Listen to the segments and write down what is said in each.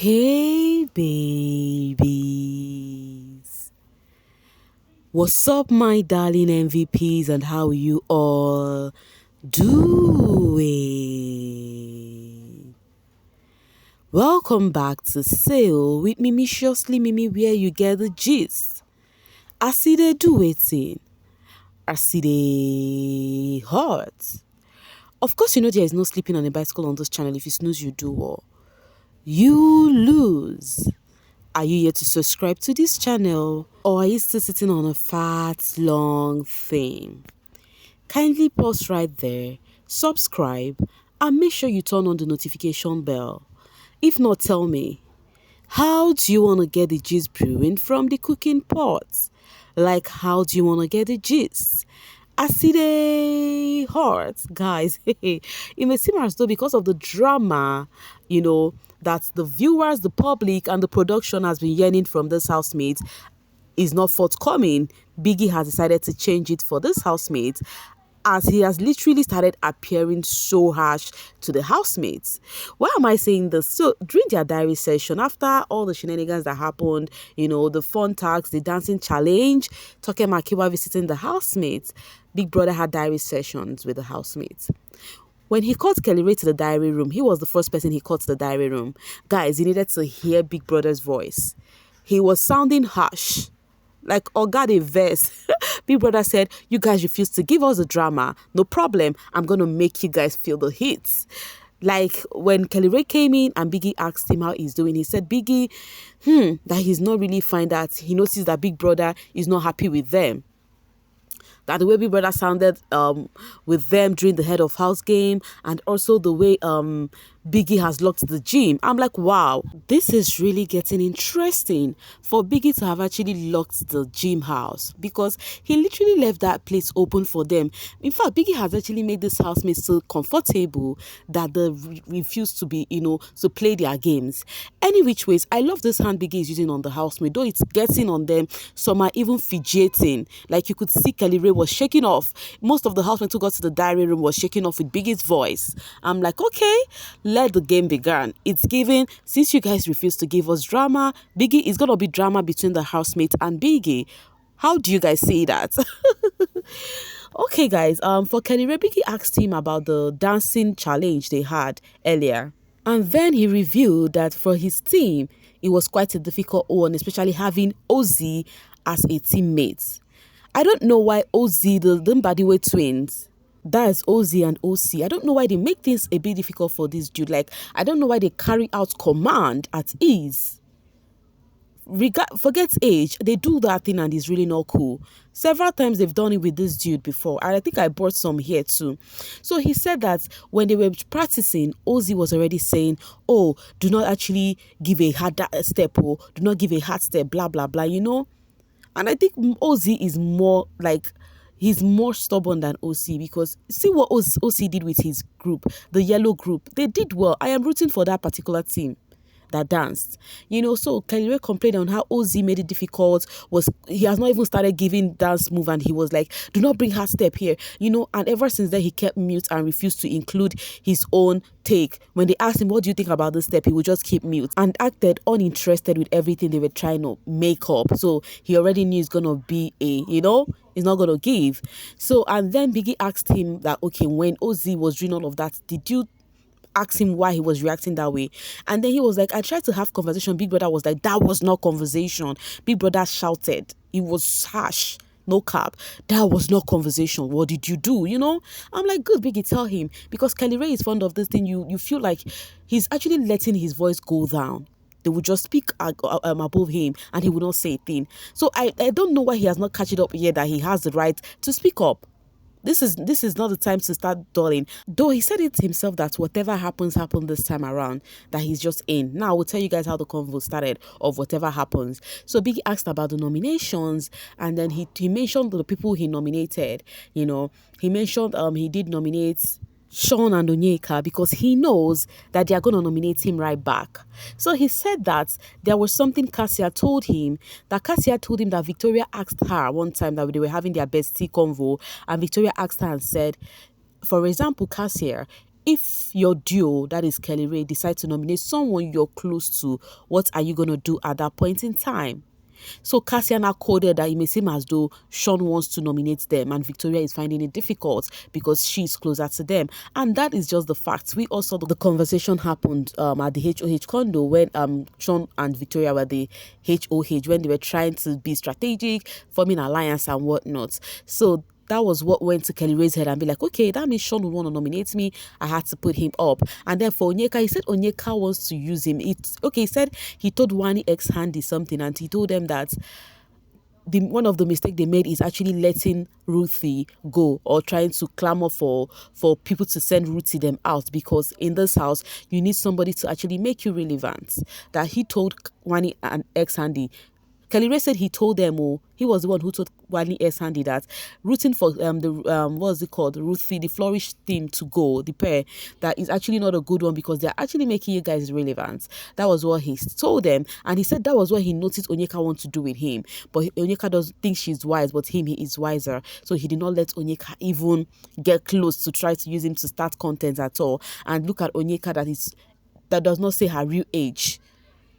Hey babies, what's up my darling MVPs and how you all doing? Welcome back to Sail with Mimiciously Mimi where you get the gist. I see they do it. I see they hot. Of course you know there is no sleeping on a bicycle on this channel. If you snooze you do or you lose. Are you yet to subscribe to this channel or are you still sitting on a fat long thing? Kindly pause right there, subscribe and make sure you turn on the notification bell. If not, tell me, how do you want to get the gist brewing from the cooking pot? Like how do you want to get the gist? I see the heart, guys. It may seem as though because of the drama, that the viewers, the public, and the production has been yearning from this housemate is not forthcoming. Biggie has decided to change it for this housemate as he has literally started appearing so harsh to the housemates. Why am I saying this? So during their diary session, after all the shenanigans that happened, the fun tags, the dancing challenge, Toke Makiwa visiting the housemates, Big Brother had diary sessions with the housemates. When he called Kellyrae to the diary room, he was the first person he called to the diary room. Guys, he needed to hear Big Brother's voice. He was sounding harsh. Like Ogade verse. Big Brother said, you guys refuse to give us the drama. No problem. I'm going to make you guys feel the hits. Like when Kellyrae came in and Biggie asked him how he's doing, he said, Biggie, that he's not really fine, that he noticed that Big Brother is not happy with them. That the way Big Brother sounded with them during the head of house game, and also the way Biggie has locked the gym. I'm like, wow, this is really getting interesting for Biggie to have actually locked the gym house, because he literally left that place open for them. In fact, Biggie has actually made this housemate so comfortable that they refuse to be, to play their games. Any which ways, I love this hand Biggie is using on the housemate, though it's getting on them. Some are even fidgeting. Like you could see Kellyrae was shaking off. Most of the housemates who got to the diary room was shaking off with Biggie's voice. I'm like, okay, let the game begin. It's given, since you guys refuse to give us drama, Biggie is gonna be drama between the housemates and Biggie. How do you guys see that? Okay, guys. For Kellyrae, Biggie asked him about the dancing challenge they had earlier. And then he revealed that for his team, it was quite a difficult one, especially having Ozzy as a teammate. I don't know why Ozzy, the Mbadiwe twins, that's Ozzy and OC, I don't know why they make things a bit difficult for this dude. Like, I don't know why they carry out command at ease. Forget age, they do that thing and it's really not cool. Several times they've done it with this dude before, and I think I brought some here too. So he said that when they were practicing, Ozzy was already saying, oh, do not actually give a hard step, or do not give a hard step, blah blah blah, And I think Ozzy is more like, he's more stubborn than OC, because see what OC did with his group, the yellow group. They did well. I am rooting for that particular team that danced. So Kellyrae complained on how OZ made it difficult. He has not even started giving dance move, and he was like, do not bring hard step here. And ever since then he kept mute and refused to include his own take. When they asked him, what do you think about this step, he would just keep mute and acted uninterested with everything they were trying to make up. So he already knew it's gonna be he's not gonna give. So, and then Biggie asked him that, okay, when OZ was doing all of that, did you ask him why he was reacting that way? And then he was like, I tried to have conversation. Big Brother was like, that was not conversation. Big Brother shouted. It was harsh. No cap. That was not conversation. What did you do? I'm like, good, Biggie, tell him. Because Kellyrae is fond of this thing. You feel like he's actually letting his voice go down. They would just speak above him and he would not say a thing. So I don't know why he has not catched it up yet that he has the right to speak up. This is not the time to start dulling. Though he said it himself that whatever happens this time around, that he's just in. Now I will tell you guys how the convo started of whatever happens. So Biggie asked about the nominations, and then he mentioned the people he nominated. He mentioned he did nominate Sean and Onyeka because he knows that they are going to nominate him right back. So he said that there was something Kassia told him, that Victoria asked her one time that they were having their bestie convo, and Victoria asked her and said, for example, Kassia, if your duo, that is Kellyrae, decide to nominate someone you're close to, what are you going to do at that point in time? So Kassia now coded that it may seem as though Sean wants to nominate them and Victoria is finding it difficult because she's closer to them. And that is just the fact. We also the conversation happened at the HOH condo when Sean and Victoria were the HOH, when they were trying to be strategic, forming alliance and whatnot. So that was what went to Kellyrae's head and be like, okay, that means Sean would want to nominate me. I had to put him up. And then for Onyeka, he said Onyeka wants to use him. He said he told Wani X Handy something and he told them that one of the mistakes they made is actually letting Ruthie go or trying to clamor for people to send Ruthie them out, because in this house you need somebody to actually make you relevant. That he told Wani and X Handy. Kellyrae said he told them, he was the one who told Wani S. Handy that rooting for what's it called, Ruthie, the Flourish team to go, the pair, that is actually not a good one because they're actually making you guys relevant. That was what he told them, and he said that was what he noticed Onyeka wants to do with him. But Onyeka doesn't think she's wise, but he is wiser. So he did not let Onyeka even get close to try to use him to start content at all. And look at Onyeka that does not say her real age,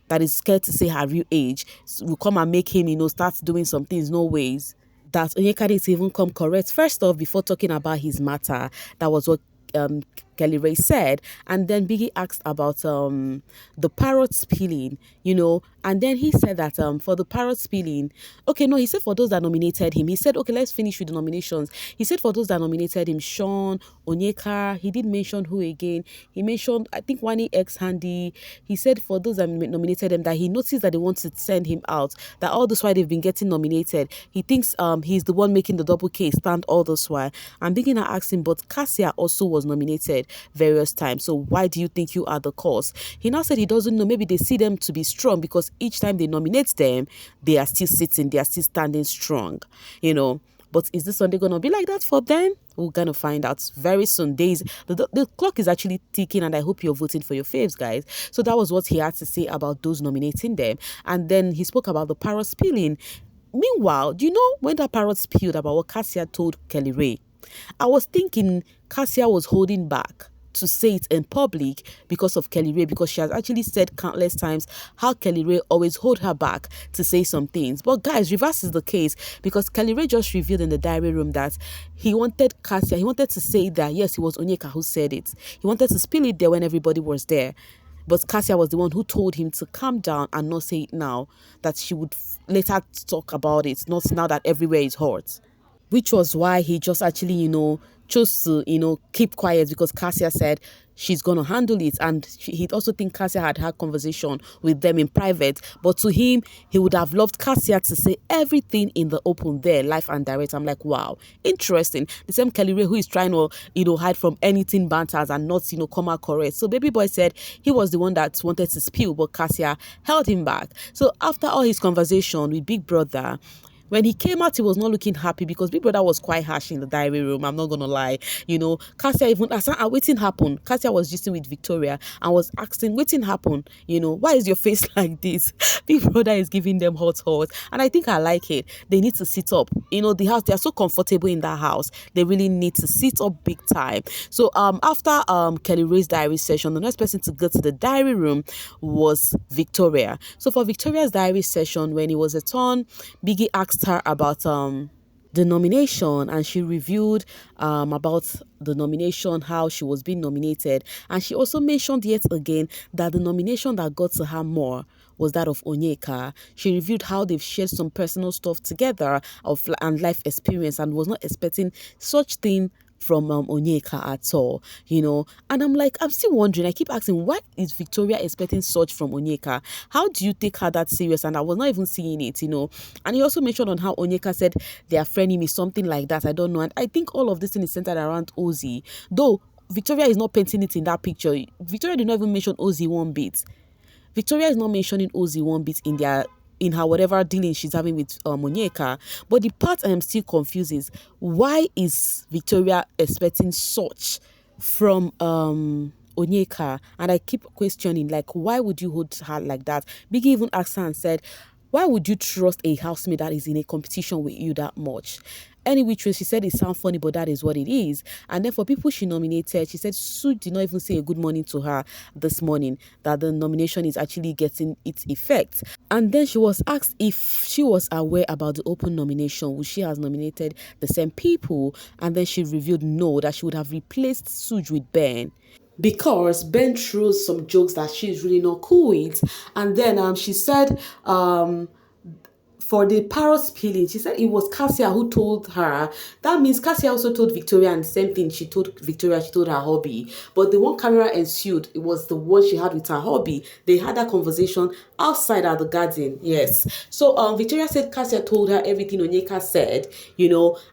that is scared to say her real age, will come and make him, start doing some things, no ways. That Onyeka didn't even come correct. First off, before talking about his matter, that was what Kellyrae said. And then Biggie asked about the Parrot spilling, and then he said that for the Parrot spilling, okay, no, he said for those that nominated him, he said, okay, let's finish with the nominations. He said for those that nominated him, Sean, Onyeka, he did mention who again? He mentioned, I think, Wani X Handy. He said for those that nominated him, that he noticed that they wanted to send him out, that all this while they've been getting nominated. He thinks he's the one making the double case stand all this while. And Biggie now asked him, but Kassia also was nominated various times, so why do you think you are the cause? He now said he doesn't know. Maybe they see them to be strong because each time they nominate them, they are still sitting, they are still standing strong, But is this Sunday going to be like that for them? We're going to find out very soon. The clock is actually ticking, and I hope you're voting for your faves, guys. So that was what he had to say about those nominating them. And then he spoke about the Parrot spilling. Meanwhile, do you know when that Parrot spilled about what Kassia told Kellyrae? I was thinking Kassia was holding back to say it in public because of Kellyrae, because she has actually said countless times how Kellyrae always hold her back to say some things. But guys, reverse is the case, because Kellyrae just revealed in the diary room that he wanted to say that yes, it was Onyeka who said it. He wanted to spill it there when everybody was there. But Kassia was the one who told him to calm down and not say it now, that she would later talk about it, not now that everywhere is hot. Which was why he just actually, chose to, keep quiet, because Kassia said she's going to handle it. And he also think Kassia had conversation with them in private. But to him, he would have loved Kassia to say everything in the open there, live and direct. I'm like, wow, interesting. The same Kellyrae who is trying to, hide from anything banters and not, come out correct. So Baby Boy said he was the one that wanted to spill, but Kassia held him back. So after all his conversation with Big Brother, when he came out, he was not looking happy because Big Brother was quite harsh in the diary room. I'm not going to lie. Kassia even asked, waiting happen. Kassia was gisting with Victoria and was asking, waiting happen. Why is your face like this? Big Brother is giving them hot. And I think I like it. They need to sit up. The house, they are so comfortable in that house. They really need to sit up big time. So after Kellyrae's diary session, the next person to go to the diary room was Victoria. So for Victoria's diary session, when it was a turn, Biggie asked her about the nomination, and she reviewed about the nomination, how she was being nominated, and she also mentioned yet again that the nomination that got to her more was that of Onyeka. She reviewed how they've shared some personal stuff together and life experience, and was not expecting such thing from Onyeka at all, and I'm still wondering. I keep asking, why is Victoria expecting such from Onyeka? How do you take her that serious? And I was not even seeing it, and he also mentioned on how Onyeka said they are frenemies, something like that. I don't know, and I think all of this thing is centered around Ozzy, though Victoria is not painting it in that picture. Victoria did not even mention Ozzy one bit. Victoria is not mentioning Ozzy one bit in her whatever dealing she's having with Onyeka. But the part I am still confused is, why is Victoria expecting such from Onyeka? And I keep questioning, why would you hold her like that? Biggie even asked her and said, why would you trust a housemate that is in a competition with you that much? Any which way, she said it sounds funny, but that is what it is. And then for people she nominated, she said Sue did not even say a good morning to her this morning, that the nomination is actually getting its effect. And then she was asked if she was aware about the open nomination, which she has nominated the same people. And then she revealed no, that she would have replaced Suj with Ben, because Ben threw some jokes that she's really not cool with. And then she said for the parrot spilling, she said it was Kassia who told her. That means Kassia also told Victoria, and the same thing she told Victoria, she told her hobby. But the one camera ensued, it was the one she had with her hobby. They had that conversation outside at the garden. Yes. So Victoria said Kassia told her everything Onyeka said,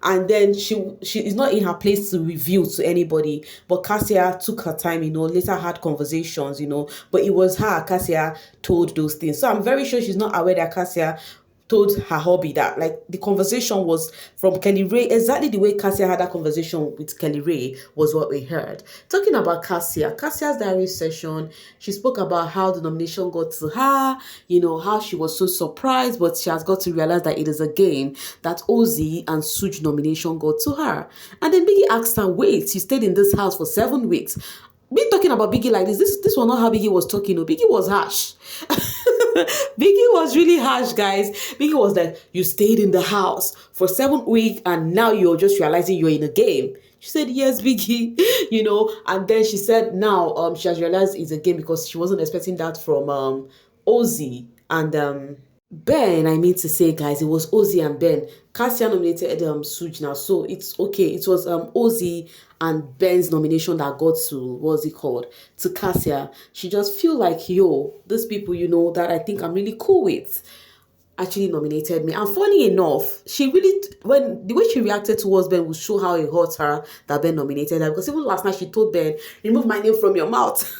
and then she is not in her place to reveal to anybody. But Kassia took her time, later had conversations, but it was her, Kassia, told those things. So I'm very sure she's not aware that Kassia told her hobby that, like, the conversation was from Kellyrae, exactly the way Kassia had that conversation with Kellyrae was what we heard. Talking about Kassia's diary session, she spoke about how the nomination got to her, how she was so surprised, but she has got to realize that it is a game, that Ozzy and Suj nomination got to her. And then Biggie asked her, wait, you stayed in this house for 7 weeks. Me talking about Biggie like this was not how Biggie was talking. No, Biggie was harsh. Biggie was really harsh, guys. Biggie was like, you stayed in the house for 7 weeks and now you're just realizing you're in a game. She said, yes, Biggie, and then she said now she has realized it's a game because she wasn't expecting that from Ozzy and Ben. I mean to say, guys, it was Ozzy and Ben. Kassia nominated Suj now, so it's okay. It was Ozzy and Ben's nomination that got to, what's it called, to Kassia. She just feel like, yo, these people, that I think I'm really cool with, actually nominated me. And funny enough, she really, when the way she reacted towards Ben would show how it hurt her that Ben nominated her. Because even last night she told Ben, remove my name from your mouth.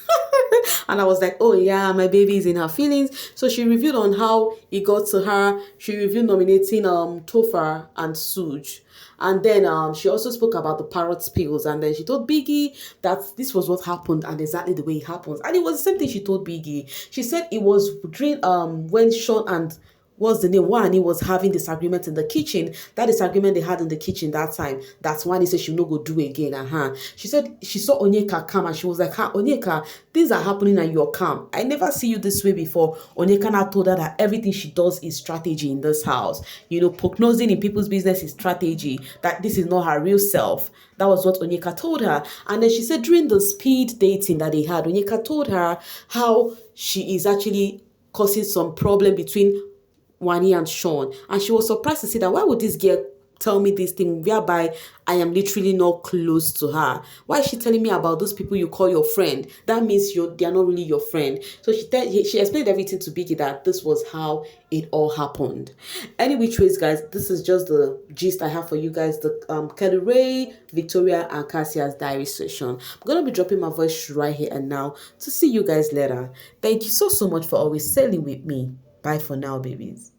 And I was like, oh yeah, my baby is in her feelings. So she reviewed on how it got to her. She reviewed nominating Topher and Suj. And then she also spoke about the parrot spills. And then she told Biggie that this was what happened and exactly the way it happens. And it was the same thing she told Biggie. She said it was during when Sean and what's the name? One, he was having disagreement in the kitchen. That disagreement they had in the kitchen that time, that's why he said she will not go do again. She said she saw Onyeka come and she was like, Onyeka, things are happening and you're calm. I never see you this way before. Onyeka now told her that everything she does is strategy in this house. Poke nosing in people's business is strategy. That this is not her real self. That was what Onyeka told her. And then she said during the speed dating that they had, Onyeka told her how she is actually causing some problem between Wani and Sean. And she was surprised to see that why would this girl tell me this thing whereby I am literally not close to her? Why is she telling me about those people you call your friend? That means they are not really your friend. So she explained everything to Biggie that this was how it all happened. Any which ways, guys, this is just the gist I have for you guys. The Kellyrae, Victoria, and Kassia's diary session. I'm gonna be dropping my voice right here and now to see you guys later. Thank you so much for always sailing with me. Bye for now, babies.